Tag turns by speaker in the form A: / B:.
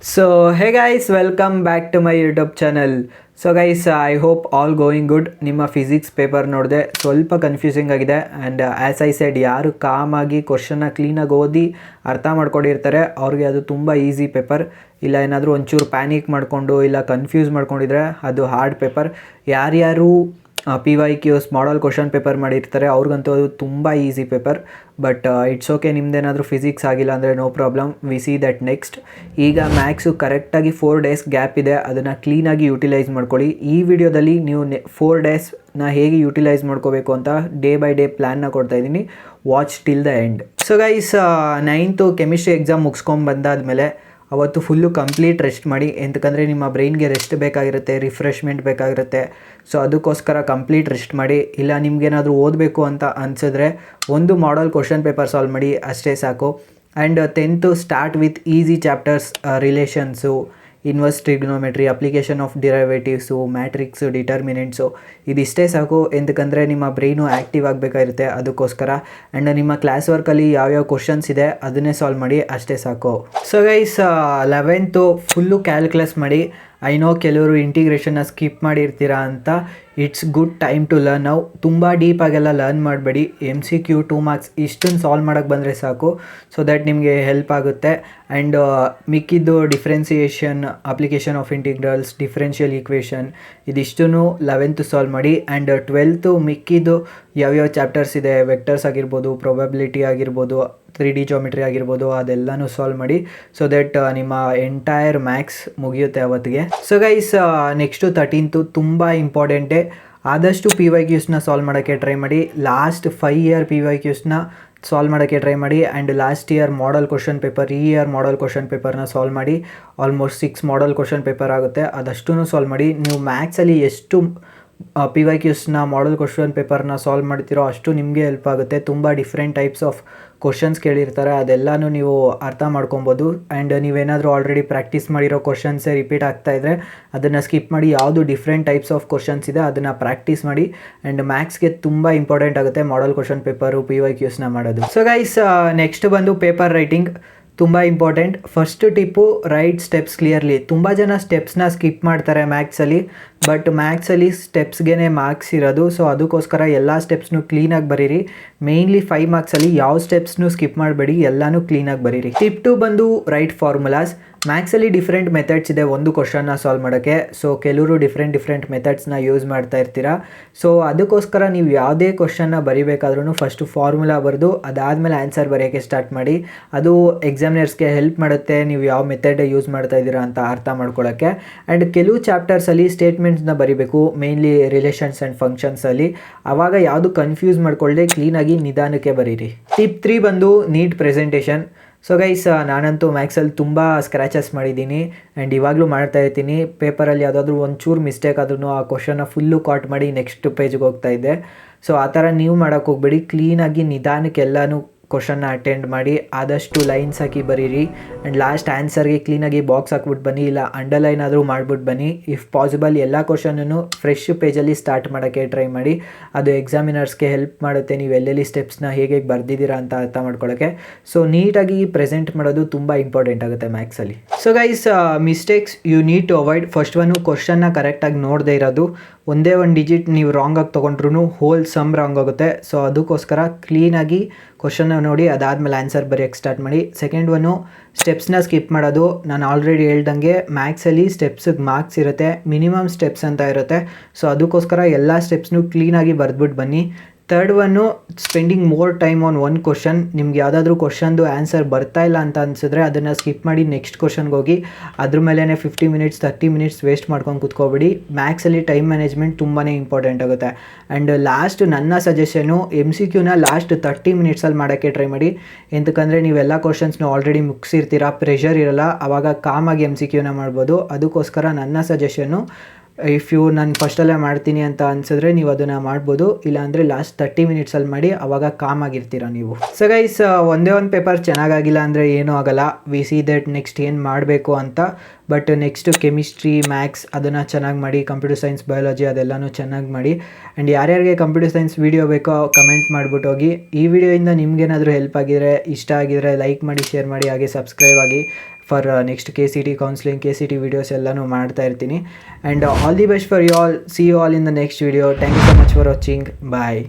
A: Hey guys, welcome back to my YouTube channel. I hope all going good. ನಿಮ್ಮ physics paper ನೋಡಿದೆ ಸ್ವಲ್ಪ confusing ಆಗಿದೆ and as I said ಯಾರು ಕಾಮಾಗಿ ಕ್ವಶನ್ನ ಕ್ಲೀನಾಗಿ ಓದಿ ಅರ್ಥ ಮಾಡ್ಕೊಂಡಿರ್ತಾರೆ ಅವ್ರಿಗೆ ಅದು ತುಂಬ ಈಸಿ ಪೇಪರ್. ಇಲ್ಲ ಏನಾದರೂ ಒಂಚೂರು ಪ್ಯಾನಿಕ್ ಮಾಡಿಕೊಂಡು ಇಲ್ಲ ಕನ್ಫ್ಯೂಸ್ ಮಾಡ್ಕೊಂಡಿದ್ರೆ ಅದು ಹಾರ್ಡ್ ಪೇಪರ್. ಯಾರ್ಯಾರು PYQs ಮಾಡಲ್ ಕ್ವಶನ್ ಪೇಪರ್ ಮಾಡಿರ್ತಾರೆ ಅವ್ರಿಗಂತೂ ಅದು ತುಂಬ easy paper. But it's okay, ನಿಮ್ದೇನಾದರೂ ಫಿಸಿಕ್ಸ್ ಆಗಿಲ್ಲ ಅಂದರೆ no problem, we see that next. ಈಗ ಮ್ಯಾಕ್ಸು ಕರೆಕ್ಟಾಗಿ 4 ಡೇಸ್ ಗ್ಯಾಪ್ ಇದೆ, ಅದನ್ನು ಕ್ಲೀನಾಗಿ ಯುಟಿಲೈಸ್ ಮಾಡ್ಕೊಳ್ಳಿ. ಈ ವಿಡಿಯೋದಲ್ಲಿ ನೀವು 4 ಡೇಸ್ನ ಹೇಗೆ ಯುಟಿಲೈಸ್ ಮಾಡ್ಕೋಬೇಕು ಅಂತ ಡೇ ಬೈ ಡೇ ಪ್ಲ್ಯಾನ್ನ ಕೊಡ್ತಾಯಿದ್ದೀನಿ. Watch till the end. Ninth chemistry exam ಮುಗಿಸ್ಕೊಂಡು ಬಂದಾದಮೇಲೆ ಅವತ್ತು ಫುಲ್ಲು ಕಂಪ್ಲೀಟ್ ರೆಸ್ಟ್ ಮಾಡಿ. ಎಂತಕ್ಕಂದರೆ ನಿಮ್ಮ ಬ್ರೈನ್ಗೆ ರೆಸ್ಟ್ ಬೇಕಾಗಿರುತ್ತೆ, ರಿಫ್ರೆಶ್ಮೆಂಟ್ ಬೇಕಾಗಿರುತ್ತೆ. ಸೊ ಅದಕ್ಕೋಸ್ಕರ ಕಂಪ್ಲೀಟ್ ರೆಸ್ಟ್ ಮಾಡಿ. ಇಲ್ಲ ನಿಮಗೇನಾದರೂ ಓದಬೇಕು ಅಂತ ಅನಿಸಿದ್ರೆ ಒಂದು ಮಾಡಲ್ ಕ್ವಶನ್ ಪೇಪರ್ ಸಾಲ್ವ್ ಮಾಡಿ, ಅಷ್ಟೇ ಸಾಕು. And 10th start with easy chapters, relations, inverse trigonometry, application of derivatives, matrix, determinants, ಇದಿಷ್ಟೇ ಸಾಕು. ಎಂತಕ್ಕಂದರೆ ನಿಮ್ಮ ಬ್ರೈನು ಆ್ಯಕ್ಟಿವ್ ಆಗಬೇಕಾಗಿರುತ್ತೆ, ಅದಕ್ಕೋಸ್ಕರ. ಆ್ಯಂಡ್ ನಿಮ್ಮ ಕ್ಲಾಸ್ ವರ್ಕಲ್ಲಿ ಯಾವ್ಯಾವ ಕ್ವಶನ್ಸ್ ಇದೆ ಅದನ್ನೇ ಸಾಲ್ವ್ ಮಾಡಿ, ಅಷ್ಟೇ ಸಾಕು. 11th ಫುಲ್ಲು ಕ್ಯಾಲ್ಕುಲಸ್ ಮಾಡಿ. ಐ ನೋ ಕೆಲವರು ಇಂಟಿಗ್ರೇಷನ್ನ ಸ್ಕಿಪ್ ಮಾಡಿರ್ತೀರಾ ಅಂತ. It's good time to learn. ನಾವು ತುಂಬ ಡೀಪಾಗೆಲ್ಲ ಲರ್ನ್ ಮಾಡಬೇಡಿ. MCQ 2 ಮಾರ್ಕ್ಸ್ ಇಷ್ಟನ್ನು ಸಾಲ್ವ್ ಮಾಡೋಕ್ಕೆ ಬಂದರೆ ಸಾಕು, ಸೊ ದ್ಯಾಟ್ ನಿಮಗೆ ಹೆಲ್ಪ್ ಆಗುತ್ತೆ. ಆ್ಯಂಡ್ ಮಿಕ್ಕಿದ್ದು differentiation, application of integrals, differential equation, ಇದಿಷ್ಟೂ 11th ಸಾಲ್ವ್ ಮಾಡಿ. ಆ್ಯಂಡ್ 12th ಮಿಕ್ಕಿದ್ದು ಯಾವ್ಯಾವ ಚಾಪ್ಟರ್ಸ್ ಇದೆ, ವೆಕ್ಟರ್ಸ್ ಆಗಿರ್ಬೋದು, ಪ್ರೊಬಬಿಲಿಟಿ ಆಗಿರ್ಬೋದು, 3D ಜಾಮಿಟ್ರಿ ಆಗಿರ್ಬೋದು, ಅದೆಲ್ಲನೂ ಸಾಲ್ವ್ ಮಾಡಿ. ಸೊ ದಟ್ ನಿಮ್ಮ ಎಂಟೈರ್ ಮ್ಯಾಕ್ಸ್ ಮುಗಿಯುತ್ತೆ ಅವತ್ತಿಗೆ. ನೆಕ್ಸ್ಟು 13th ತುಂಬ ಇಂಪಾರ್ಟೆಂಟೇ. ಆದಷ್ಟು PYQsನ ಸಾಲ್ವ್ ಮಾಡೋಕ್ಕೆ ಟ್ರೈ ಮಾಡಿ. ಲಾಸ್ಟ್ 5 ಇಯರ್ PYQsನ ಸಾಲ್ವ್ ಮಾಡೋಕ್ಕೆ ಟ್ರೈ ಮಾಡಿ. And last year model question paper, ಈ ಇಯರ್ ಮಾಡಲ್ ಕ್ವಶನ್ ಪೇಪರ್ನ ಸಾಲ್ವ್ ಮಾಡಿ. ಆಲ್ಮೋಸ್ಟ್ 6 ಮಾಡಲ್ ಕ್ವಶನ್ ಪೇಪರ್ ಆಗುತ್ತೆ, ಅದಷ್ಟೂ ಸಾಲ್ವ್ ಮಾಡಿ. ನೀವು ಮ್ಯಾಥ್ಸಲ್ಲಿ ಎಷ್ಟು PYQsನ ಮಾಡಲ್ ಕ್ವಶನ್ ಪೇಪರ್ನ ಸಾಲ್ವ್ ಮಾಡ್ತೀರೋ ಅಷ್ಟು ನಿಮಗೆ ಹೆಲ್ಪ್ ಆಗುತ್ತೆ. ತುಂಬ ಡಿಫ್ರೆಂಟ್ ಟೈಪ್ಸ್ ಆಫ್ ಕ್ವಶನ್ಸ್ ಕೇಳಿರ್ತಾರೆ, ಅದೆಲ್ಲನೂ ನೀವು ಅರ್ಥ ಮಾಡ್ಕೊಬೋದು. ಆ್ಯಂಡ್ ನೀವೇನಾದರೂ ಆಲ್ರೆಡಿ ಪ್ರಾಕ್ಟೀಸ್ ಮಾಡಿರೋ ಕ್ವಶನ್ಸೇ ರಿಪೀಟ್ ಆಗ್ತಾಯಿದ್ರೆ ಅದನ್ನು ಸ್ಕಿಪ್ ಮಾಡಿ, ಯಾವುದು ಡಿಫ್ರೆಂಟ್ ಟೈಪ್ಸ್ ಆಫ್ ಕ್ವಶನ್ಸ್ ಇದೆ ಅದನ್ನು ಪ್ರಾಕ್ಟೀಸ್ ಮಾಡಿ. ಆ್ಯಂಡ್ ಮ್ಯಾಥ್ಸ್ಗೆ ತುಂಬ ಇಂಪಾರ್ಟೆಂಟ್ ಆಗುತ್ತೆ ಮಾಡಲ್ ಕ್ವಶನ್ ಪೇಪರು, PYQsನ ಮಾಡೋದು. ನೆಕ್ಸ್ಟ್ ಬಂದು ಪೇಪರ್ ರೈಟಿಂಗ್, ತುಂಬ important. First Tipu, right steps clearly. ತುಂಬ ಜನ ಸ್ಟೆಪ್ಸ್ನ ಸ್ಕಿಪ್ ಮಾಡ್ತಾರೆ ಮ್ಯಾಥ್ಸಲ್ಲಿ, ಬಟ್ ಮ್ಯಾಥ್ಸಲ್ಲಿ ಸ್ಟೆಪ್ಸ್ಗೆ ಮಾರ್ಕ್ಸ್ ಇರೋದು. ಸೊ ಅದಕ್ಕೋಸ್ಕರ ಎಲ್ಲ ಸ್ಟೆಪ್ಸ್ನು ಕ್ಲೀನಾಗಿ ಬರೀರಿ. ಮೇಯ್ನ್ಲಿ 5 ಮಾರ್ಕ್ಸಲ್ಲಿ ಯಾವ ಸ್ಟೆಪ್ಸ್ನು ಸ್ಕಿಪ್ ಮಾಡಬೇಡಿ, ಎಲ್ಲನೂ ಕ್ಲೀನಾಗಿ ಬರೀರಿ. ಟಿಪ್ 2 ಬಂದು ರೈಟ್ ಫಾರ್ಮುಲಾಸ್. ಮ್ಯಾಥ್ಸಲ್ಲಿ ಡಿಫ್ರೆಂಟ್ ಮೆಥಡ್ಸ್ ಇದೆ ಒಂದು ಕ್ವಶನ್ನ ಸಾಲ್ವ್ ಮಾಡೋಕ್ಕೆ. ಸೊ ಕೆಲವರು ಡಿಫ್ರೆಂಟ್ ಮೆಥಡ್ಸ್ನ ಯೂಸ್ ಮಾಡ್ತಾ ಇರ್ತೀರಾ. ಸೊ ಅದಕ್ಕೋಸ್ಕರ ನೀವು ಯಾವುದೇ ಕ್ವಶನ್ನ ಬರೀಬೇಕಾದ್ರೂ ಫಸ್ಟು ಫಾರ್ಮುಲಾ ಬರೆದು ಅದಾದಮೇಲೆ ಆನ್ಸರ್ ಬರೆಯೋಕ್ಕೆ ಸ್ಟಾರ್ಟ್ ಮಾಡಿ. ಅದು ಎಕ್ಸಾಮಿನರ್ಸ್ಗೆ ಹೆಲ್ಪ್ ಮಾಡುತ್ತೆ, ನೀವು ಯಾವ ಮೆಥಡ್ ಯೂಸ್ ಮಾಡ್ತಾ ಇದ್ದೀರಾ ಅಂತ ಅರ್ಥ ಮಾಡ್ಕೊಳ್ಳೋಕ್ಕೆ. ಆ್ಯಂಡ್ ಕೆಲವು ಚಾಪ್ಟರ್ಸಲ್ಲಿ ಸ್ಟೇಟ್ಮೆಂಟ್ಸ್ನ ಬರೀಬೇಕು, ಮೇಯ್ನ್ಲಿ ರಿಲೇಷನ್ಸ್ ಆ್ಯಂಡ್ ಫಂಕ್ಷನ್ಸಲ್ಲಿ. ಆವಾಗ ಯಾವುದು ಕನ್ಫ್ಯೂಸ್ ಮಾಡ್ಕೊಳ್ಳದೆ ಕ್ಲೀನಾಗಿ ನಿಧಾನಕ್ಕೆ ಬರೀರಿ. ಟಿಪ್ 3 ಬಂದು ನೀಟ್ ಪ್ರೆಸೆಂಟೇಷನ್. ನಾನಂತೂ ಮ್ಯಾಥ್ಸಲ್ಲಿ ತುಂಬ ಸ್ಕ್ರ್ಯಾಚಸ್ ಮಾಡಿದ್ದೀನಿ ಆ್ಯಂಡ್ ಇವಾಗಲೂ ಮಾಡ್ತಾ ಇರ್ತೀನಿ. ಪೇಪರಲ್ಲಿ ಯಾವುದಾದ್ರೂ ಒಂಚೂರು ಮಿಸ್ಟೇಕ್ ಆದ್ರೂ ಆ ಕ್ವಶನ್ನ ಫುಲ್ಲು ಕಾಟ್ ಮಾಡಿ ನೆಕ್ಸ್ಟ್ ಪೇಜ್ಗೆ ಹೋಗ್ತಾ ಇದ್ದೆ. ಸೊ ಆ ಥರ ನೀವು ಮಾಡೋಕ್ಕೆ ಹೋಗ್ಬೇಡಿ. ಕ್ಲೀನಾಗಿ ನಿಧಾನಕ್ಕೆ ಎಲ್ಲನೂ ಕ್ವಶನ್ನ ಅಟೆಂಡ್ ಮಾಡಿ, ಆದಷ್ಟು ಲೈನ್ಸ್ ಹಾಕಿ ಬರೀರಿ. ಆ್ಯಂಡ್ ಲಾಸ್ಟ್ ಆನ್ಸರ್ಗೆ ಕ್ಲೀನಾಗಿ ಬಾಕ್ಸ್ ಹಾಕ್ಬಿಟ್ಟು ಬನ್ನಿ, ಇಲ್ಲ ಅಂಡರ್ಲೈನ್ ಆದರೂ ಮಾಡ್ಬಿಟ್ಟು ಬನ್ನಿ. ಇಫ್ ಪಾಸಿಬಲ್ ಎಲ್ಲ ಕ್ವಶನನ್ನು ಫ್ರೆಶ್ ಪೇಜಲ್ಲಿ ಸ್ಟಾರ್ಟ್ ಮಾಡೋಕ್ಕೆ ಟ್ರೈ ಮಾಡಿ. ಅದು ಎಕ್ಸಾಮಿನರ್ಸ್ಗೆ ಹೆಲ್ಪ್ ಮಾಡುತ್ತೆ, ನೀವು ಎಲ್ಲೆಲ್ಲಿ ಸ್ಟೆಪ್ಸ್ನ ಹೇಗೆ ಬರೆದಿದ್ದೀರಾ ಅಂತ ಅರ್ಥ ಮಾಡ್ಕೊಳ್ಳೋಕ್ಕೆ. ಸೊ ನೀಟಾಗಿ ಪ್ರೆಸೆಂಟ್ ಮಾಡೋದು ತುಂಬ ಇಂಪಾರ್ಟೆಂಟ್ ಆಗುತ್ತೆ ಮ್ಯಾಥ್ಸಲ್ಲಿ. Mistakes you need to avoid. First one, ಕ್ವಶನ್ನ ಕರೆಕ್ಟಾಗಿ ನೋಡದೇ ಇರೋದು. ಒಂದೇ ಒಂದು ಡಿಜಿಟ್ ನೀವು ರಾಂಗಾಗಿ ತೊಗೊಂಡ್ರೂ ಹೋಲ್ ಸಮ್ ರಾಂಗ್ ಆಗುತ್ತೆ. ಸೊ ಅದಕ್ಕೋಸ್ಕರ ಕ್ಲೀನಾಗಿ ಕ್ವಶನ್ನ ನೋಡಿ ಅದಾದಮೇಲೆ ಆನ್ಸರ್ ಬರೆಯೋಕ್ಕೆ ಸ್ಟಾರ್ಟ್ ಮಾಡಿ. ಸೆಕೆಂಡ್ ಒನ್ನು, ಸ್ಟೆಪ್ಸ್ನ ಸ್ಕಿಪ್ ಮಾಡೋದು. ನಾನು ಆಲ್ರೆಡಿ ಹೇಳ್ದಂಗೆ ಮ್ಯಾಥ್ಸಲ್ಲಿ ಸ್ಟೆಪ್ಸಿಗೆ ಮಾರ್ಕ್ಸ್ ಇರುತ್ತೆ, ಮಿನಿಮಮ್ ಸ್ಟೆಪ್ಸ್ ಅಂತ ಇರುತ್ತೆ. ಸೊ ಅದಕ್ಕೋಸ್ಕರ ಎಲ್ಲ ಸ್ಟೆಪ್ಸ್ನು ಕ್ಲೀನಾಗಿ ಬರೆದ್ಬಿಟ್ಟು ಬನ್ನಿ. Third one, spending more time on one question. ನಿಮ್ಗೆ ಯಾವುದಾದ್ರೂ ಕ್ವಶನ್ದು ಆನ್ಸರ್ ಬರ್ತಾ ಇಲ್ಲ ಅಂತ ಅನಿಸಿದ್ರೆ ಅದನ್ನು ಸ್ಕಿಪ್ ಮಾಡಿ ನೆಕ್ಸ್ಟ್ ಕ್ವಶನ್ಗೆ ಹೋಗಿ. ಅದ್ರ ಮೇಲೇ 50 ಮಿನಿಟ್ಸ್ 30 ಮಿನಿಟ್ಸ್ ವೇಸ್ಟ್ ಮಾಡ್ಕೊಂಡು ಕೂತ್ಕೋಬೇಡಿ. ಮ್ಯಾಥ್ಸಲ್ಲಿ ಟೈಮ್ ಮ್ಯಾನೇಜ್ಮೆಂಟ್ ತುಂಬಾ ಇಂಪಾರ್ಟೆಂಟ್ ಆಗುತ್ತೆ. ಆ್ಯಂಡ್ ಲಾಸ್ಟ್ ನನ್ನ ಸಜೆಷನು, MCQನ ಲಾಸ್ಟ್ 30 ಮಿನಿಟ್ಸಲ್ಲಿ ಮಾಡೋಕ್ಕೆ ಟ್ರೈ ಮಾಡಿ. ಎಂತಕ್ಕಂದರೆ ನೀವೆಲ್ಲ ಕ್ವಶನ್ಸ್ನ ಆಲ್ರೆಡಿ ಮುಗಿಸಿರ್ತೀರ, ಪ್ರೆಷರ್ ಇರೋಲ್ಲ, ಆವಾಗ ಕಾಮಾಗಿ MCQನ ಮಾಡ್ಬೋದು. ಅದಕ್ಕೋಸ್ಕರ ನನ್ನ ಸಜೆಷನ್ನು, ಇಫ್ ನಾನು ಫಸ್ಟಲ್ಲೇ ಮಾಡ್ತೀನಿ ಅಂತ ಅನಿಸಿದ್ರೆ ನೀವು ಅದನ್ನು ಮಾಡ್ಬೋದು, ಇಲ್ಲಾಂದರೆ ಲಾಸ್ಟ್ 30 ಮಿನಿಟ್ಸಲ್ಲಿ ಮಾಡಿ, ಆವಾಗ ಕಾಮ್ ಆಗಿರ್ತೀರ ನೀವು. ಒಂದೇ ಒಂದು ಪೇಪರ್ ಚೆನ್ನಾಗಾಗಿಲ್ಲ ಅಂದರೆ ಏನೂ ಆಗೋಲ್ಲ. ವಿ ಸಿ ದಟ್ ನೆಕ್ಸ್ಟ್ ಏನು ಮಾಡಬೇಕು ಅಂತ. ಬಟ್ ನೆಕ್ಸ್ಟು ಕೆಮಿಸ್ಟ್ರಿ, ಮ್ಯಾಥ್ಸ್ ಅದನ್ನು ಚೆನ್ನಾಗಿ ಮಾಡಿ. ಕಂಪ್ಯೂಟರ್ ಸೈನ್ಸ್, ಬಯಾಲಜಿ ಅದೆಲ್ಲನೂ ಚೆನ್ನಾಗಿ ಮಾಡಿ. ಆ್ಯಂಡ್ ಯಾರ್ಯಾರಿಗೆ ಕಂಪ್ಯೂಟರ್ ಸೈನ್ಸ್ ವೀಡಿಯೋ ಬೇಕೋ ಕಮೆಂಟ್ ಮಾಡಿಬಿಟ್ಟು ಹೋಗಿ. ಈ ವಿಡಿಯೋಯಿಂದ ನಿಮ್ಗೇನಾದರೂ ಹೆಲ್ಪ್ ಆಗಿದ್ರೆ, ಇಷ್ಟ ಆಗಿದ್ರೆ ಲೈಕ್ ಮಾಡಿ, ಶೇರ್ ಮಾಡಿ, ಹಾಗೆ ಸಬ್ಸ್ಕ್ರೈಬ್ ಆಗಿ. For next KCT counselling KCT videos ಎಲ್ಲನೂ ಮಾಡ್ತಾ ಇರ್ತೀನಿ. And all the best for you all. See you all in the next video. Thank you so much for watching. Bye.